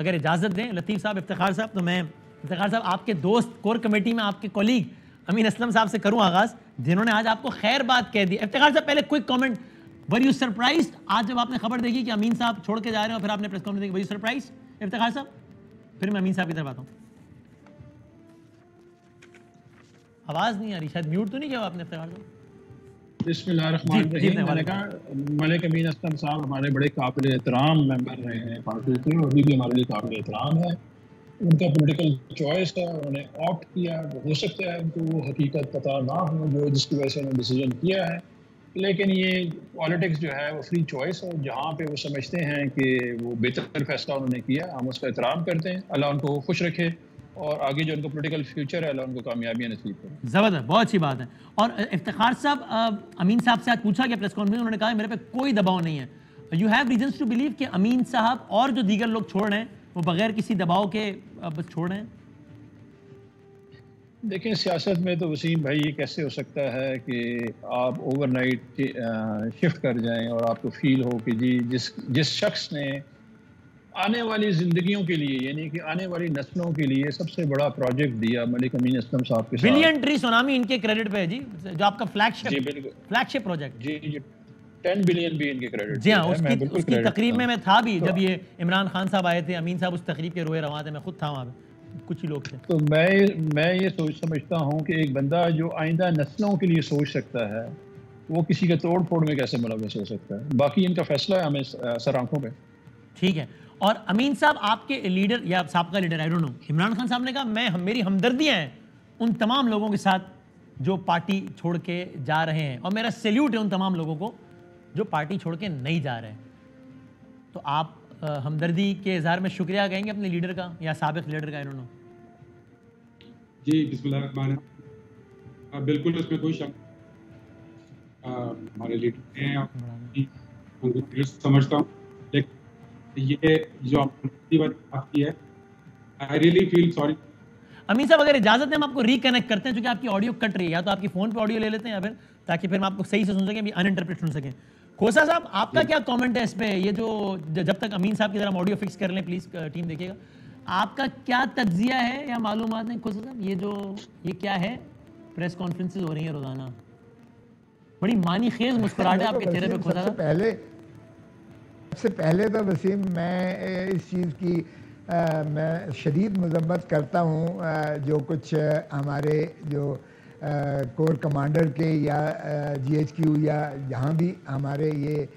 अगर इजाज़त दें लतीफ़ साहब, इफ्तिखार साहब, तो मैं इफ्तिखार साहब आपके दोस्त कोर कमेटी में आपके कॉलीग अमीन असलम साहब से करूं आगाज़, जिन्होंने आज आपको खैर बात कह दी। इफ्तिखार साहब पहले quick comment, were you surprised आज जब आपने खबर देखी कि अमीन साहब छोड़ के जा रहे हैं और फिर आपने प्रेस कॉन्फ्रेंस देखी, वर यू सरप्राइज्ड इफ्तिखार साहब? फिर मैं अमीन साहब की तरफ आता हूँ। आवाज़ नहीं आ रही, शायद म्यूट तो नहीं किया आपने इफ्तिखार साहब? बिस्मिल्लाहिर्रहमानिर्रहीम। मैंने कहा मलिक अमीन असलम साहब हमारे बड़े काबिल एहतराम मेंबर रहे हैं पार्टी के, और अभी भी हमारे लिए काबिल एहतराम है। उनका पॉलिटिकल चॉइस था, उन्होंने ऑप्ट किया। हो सकता है उनको वो हकीकत पता ना हो जो जिसकी वजह से उन्होंने डिसीजन किया है, लेकिन ये पॉलिटिक्स जो है वो फ्री चॉइस है। जहाँ पे वो समझते हैं कि वो बेहतर फैसला उन्होंने किया, हम उसका एहतराम करते हैं। अल्लाह उनको खुश रखे और आगे जो उनका पॉलिटिकल फ्यूचर है अल्लाह उनको कामयाबियाँ नसीब करे। ज़बरदस्त, बहुत अच्छी बात है। और इफ्तिखार साहब, अमीन साहब से आज पूछा गया प्रेस कॉन्फ्रेंस में, उन्होंने कहा मेरे पे कोई दबाव नहीं है। You have reasons to believe कि अमीन साहब और जो दीगर लोग छोड़ रहे हैं वो बगैर किसी दबाव के बस छोड़ रहे हैं? देखें, सियासत में तो वसीम भाई ये कैसे हो सकता है कि आप ओवरनाइट शिफ्ट कर जाएं और आपको फील हो कि जी जिस शख्स ने आने वाली ज़िंदगियों के लिए, यानी कि आने वाली नस्लों के लिए सबसे बड़ा प्रोजेक्ट दिया मलिक अमीन असलम साहब के साथ। बिलियन ट्री सुनामी इनके क्रेडिट पे है जी, जो आपका फ्लैगशिप प्रोजेक्ट। जी 10 बिलियन भी इनके क्रेडिट। जी हाँ, उसकी तकरीब में मैं था भी, जब ये इमरान खान साहब आए थे, अमीन साहब उस तकरीब के रोए रवा थे, मैं खुद था वहाँ पे, कुछ ही लोग थे। तो मैं ये समझता हूँ कि एक बंदा जो आइंदा नस्लों के लिए सोच सकता है वो किसी के तोड़ फोड़ में कैसे मुलव्वस हो सकता है? बाकी इनका फैसला है, हमें सर आंखों पे। ठीक है। और अमीन साहब आपके लीडर या साबका leader, I don't know, Imran Khan साहब ने कहा मेरी हमदर्दियाँ हैं उन तमाम लोगों के साथ जो पार्टी छोड़ के जा रहे हैं, और मेरा सैल्यूट है उन तमाम लोगों को जो पार्टी छोड़ के नहीं जा रहे हैं। तो आप हमदर्दी के इजहार में शुक्रिया कहेंगे अपने लीडर का या साबिक लीडर का? I don't know. जी बिस्मिल्लाह, बिल्कुल इसमें कोई शक, हमारे लीडर हैं, उनको समझता हूँ, लेकिन ये जो आपने बात की है, आई रियली फील सॉरी। अमीन साहब अगर इजाजत है हम आपको रिकनेक्ट करते हैं, क्योंकि आपकी ऑडियो कट रही है, या तो आपकी फोन पे ऑडियो ले लेते हैं या फिर, ताकि फिर हम आपको सही से सुन सकें, भी अनइंटरप्रेट सुन सकें। खोसा साहब आपका क्या कमेंट है इस पे? ये जो जब तक अमीन साहब की तरह हम ऑडियो फिक्स कर लें, प्लीज टीम देखिएगा, आपका क्या तज्जिया है या मालूमात है खोसा साहब? ये क्या है? प्रेस कॉन्फ्रेंसेज हो रही है रोजाना, बड़ी मानी खेज मुस्कुराहट है आपके चेहरे पे खोसा साहब। सबसे पहले तो वसीम मैं इस चीज़ की मैं शदीद मज़म्मत करता हूँ जो कुछ हमारे जो कोर कमांडर के या GHQ या जहाँ भी हमारे ये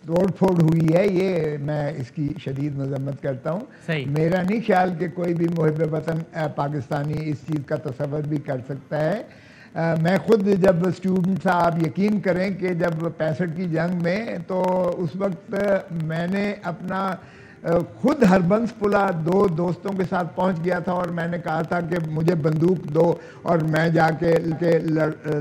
तोड़ फोड़ हुई है, ये मैं इसकी शदीद मज़म्मत करता हूँ। मेरा नहीं ख्याल कि कोई भी मुहिब वतन पाकिस्तानी इस चीज़ का तसव्वुर भी कर सकता है। मैं खुद जब स्टूडेंट था, आप यकीन करें कि जब 65 की जंग में, तो उस वक्त मैंने अपना खुद हरबंस पुला 2 दोस्तों के साथ पहुंच गया था और मैंने कहा था कि मुझे बंदूक दो और मैं जाके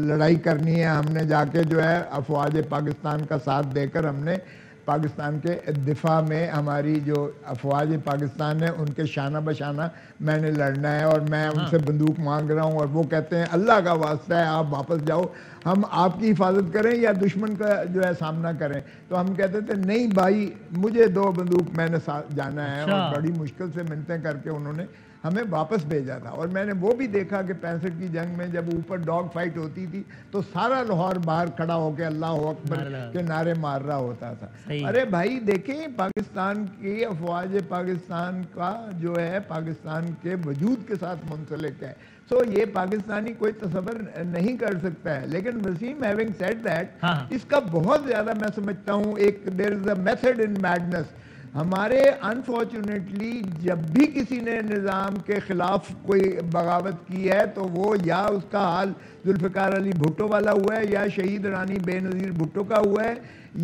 लड़ाई करनी है। हमने जाके जो है अफवाज पाकिस्तान का साथ देकर हमने पाकिस्तान के दिफा में हमारी जो अफवाज पाकिस्तान है उनके शाना बशाना मैंने लड़ना है, और मैं उनसे बंदूक मांग रहा हूँ और वो कहते हैं अल्लाह का वास्ता है आप वापस जाओ, हम आपकी हिफाजत करें या दुश्मन का जो है सामना करें। तो हम कहते थे नहीं भाई, मुझे 2 बंदूक, मैंने साथ जाना है। और बड़ी मुश्किल से मिन्नतें करके उन्होंने हमें वापस भेजा था। और मैंने वो भी देखा कि 65 की जंग में जब ऊपर डॉग फाइट होती थी तो सारा लाहौर बाहर खड़ा होकर अल्लाह अकबर के नारे मार रहा होता था। अरे भाई देखें, पाकिस्तान की अफवाज पाकिस्तान का जो है पाकिस्तान के वजूद के साथ मुंसलिक है। सो ये पाकिस्तानी कोई तसव्वुर नहीं कर सकता है। लेकिन वसीम, हैविंग सेड दैट, इसका बहुत ज़्यादा मैं समझता हूँ एक there is a method in madness. हमारे अनफॉर्चुनेटली जब भी किसी ने निज़ाम के ख़िलाफ़ कोई बगावत की है तो वो या उसका हाल जुल्फ़िकार अली भुट्टो वाला हुआ है, या शहीद रानी बेनज़ीर भुट्टो का हुआ है,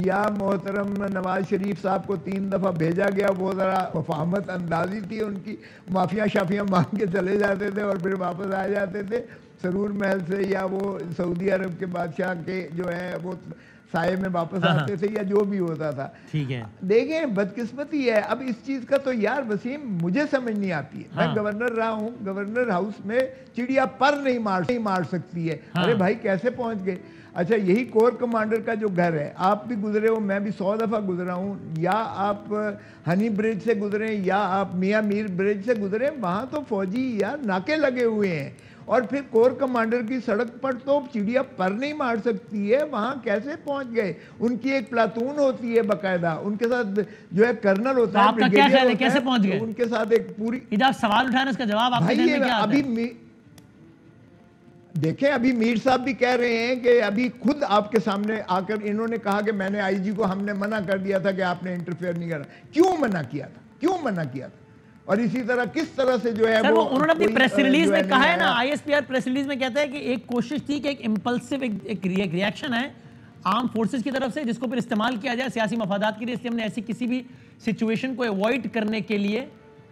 या मोहतरम नवाज शरीफ साहब को 3 दफ़ा भेजा गया। वो ज़रा फहामत अंदाज़ी थी उनकी, माफ़िया शाफियाँ मांग के चले जाते थे और फिर वापस आ जाते थे सरूर महल से, या वो सऊदी अरब के बादशाह के जो है वो साए में वापस आते थे या जो भी होता था। ठीक है, देखें बदकिस्मती है। अब इस चीज का तो यार वसीम मुझे समझ नहीं आती है। मैं गवर्नर रहा हूँ, गवर्नर हाउस में चिड़िया पर नहीं मार सकती है। अरे भाई कैसे पहुंच गए? अच्छा, यही कोर कमांडर का जो घर है, आप भी गुजरे हो, मैं भी 100 दफ़ा गुजरा हूँ, या आप हनी ब्रिज से गुजरे या आप मियाँ मीर ब्रिज से गुजरे, वहाँ तो फौजी यार नाके लगे हुए हैं। और फिर कोर कमांडर की सड़क पर तो चिड़िया पर नहीं मार सकती है, वहाँ कैसे पहुँच गए? उनकी एक प्लाटून होती है बाकायदा, उनके साथ जो है कर्नल होता है, आपका क्या ख्याल है कैसे पहुँच गए? उनके साथ एक पूरी इधर सवाल उठाने इसका जवाब आपके ज़हन में क्या आता है? देखें अभी मीर साहब भी कह रहे हैं कि अभी खुद आपके सामने आकर इन्होंने कहा कि मैंने आईजी को हमने मना कर दिया था कि आपने इंटरफेयर नहीं करना। क्यों मना किया था? क्यों मना किया था? और इसी तरह किस तरह से जो है वो उन्होंने अपनी प्रेस रिलीज में कहा है ना, आईएसपीआर प्रेस रिलीज में कहता है कि एक कोशिश थी कि एक इंपल्सिव एक रिएक्शन है आर्म फोर्सेस की तरफ से जिसको फिर इस्तेमाल किया जाए सियासी मफादात के लिए, इसलिए हमने ऐसी किसी भी सिचुएशन को अवॉइड करने के लिए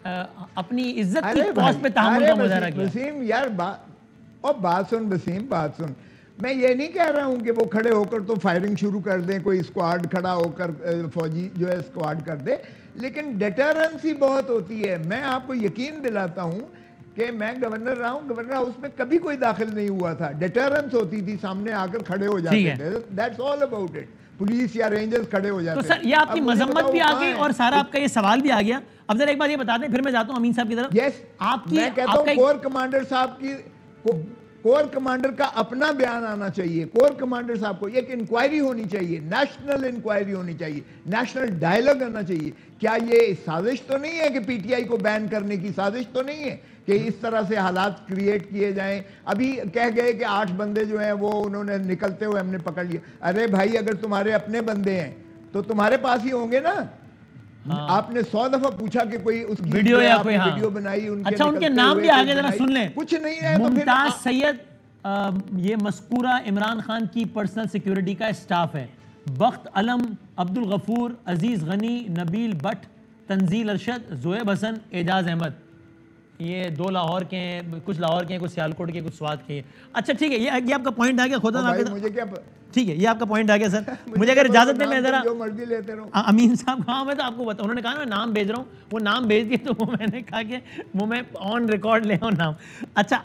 अपनी इज्जत की कॉस्ट पे तहम्मुल का मुजाहरा किया। वसीम यार बात सुन वसीम, बात सुन। मैं ये नहीं कह रहा हूं कि वो खड़े होकर तो फायरिंग शुरू कर दें, कोई स्क्वाड खड़ा होकर फौजी जो है स्क्वाड कर दे, लेकिन डेटरेंस ही बहुत होती है। मैं आपको यकीन दिलाता हूं कि मैं गवर्नर रहा हूं, गवर्नर हाउस में कभी कोई दाखिल नहीं हुआ था। डेटरेंस होती थी, सामने आकर खड़े हो जाते थे। That's all about it. Police या रेंजर्स खड़े हो जाते। तो सर ये आपकी मजम्मत भी आ गई और सारा आपका ये सवाल भी आ गया। अब जरा एक बात ये बता दें, फिर मैं जाता हूं अमीन साहब की तरफ। यस, मैं कहता हूं कोर कमांडर साहब की कोर कमांडर का अपना बयान आना चाहिए। कोर कमांडर साहब को एक इंक्वायरी होनी चाहिए, नेशनल इंक्वायरी होनी चाहिए, नेशनल डायलॉग आना चाहिए। क्या ये साजिश तो नहीं है कि पीटीआई को बैन करने की साजिश तो नहीं है कि इस तरह से हालात क्रिएट किए जाएं? अभी कह गए कि 8 बंदे जो हैं वो उन्होंने निकलते हुए हमने पकड़ लिया। अरे भाई अगर तुम्हारे अपने बंदे हैं तो तुम्हारे पास ही होंगे ना। आपने 100 दफा पूछा कि कोई उसकी वीडियो या कोई वीडियो बनाई, अच्छा उनके नाम भी आगे जरा सुन लें। कुछ नहीं है तो मुमताज सैयद, ये मस्कूरा इमरान खान की पर्सनल सिक्योरिटी का स्टाफ है। बख्त अलम, अब्दुल गफूर, अजीज गनी, नबील भट्ट, तंजील अरशद, जोएब हसन, एजाज अहमद, ये 2 लाहौर के हैं, कुछ लाहौर के हैं, कुछ सियालकोट के, कुछ स्वात के हैं। अच्छा ठीक है, ये आपका पॉइंट आ गया। खुदा मुझे क्या, ठीक है ये आपका पॉइंट आ गया सर। मुझे अगर इजाजत दें मैं जरा जो मर्जी लेते रहो। अमीन साहब, हाँ मैं तो आपको बता, उन्होंने कहा ना मैं नाम भेज रहा हूँ, वो नाम भेज दिए तो वो मैंने कहा कि वो मैं ऑन रिकॉर्ड ले आऊँ नाम। अच्छा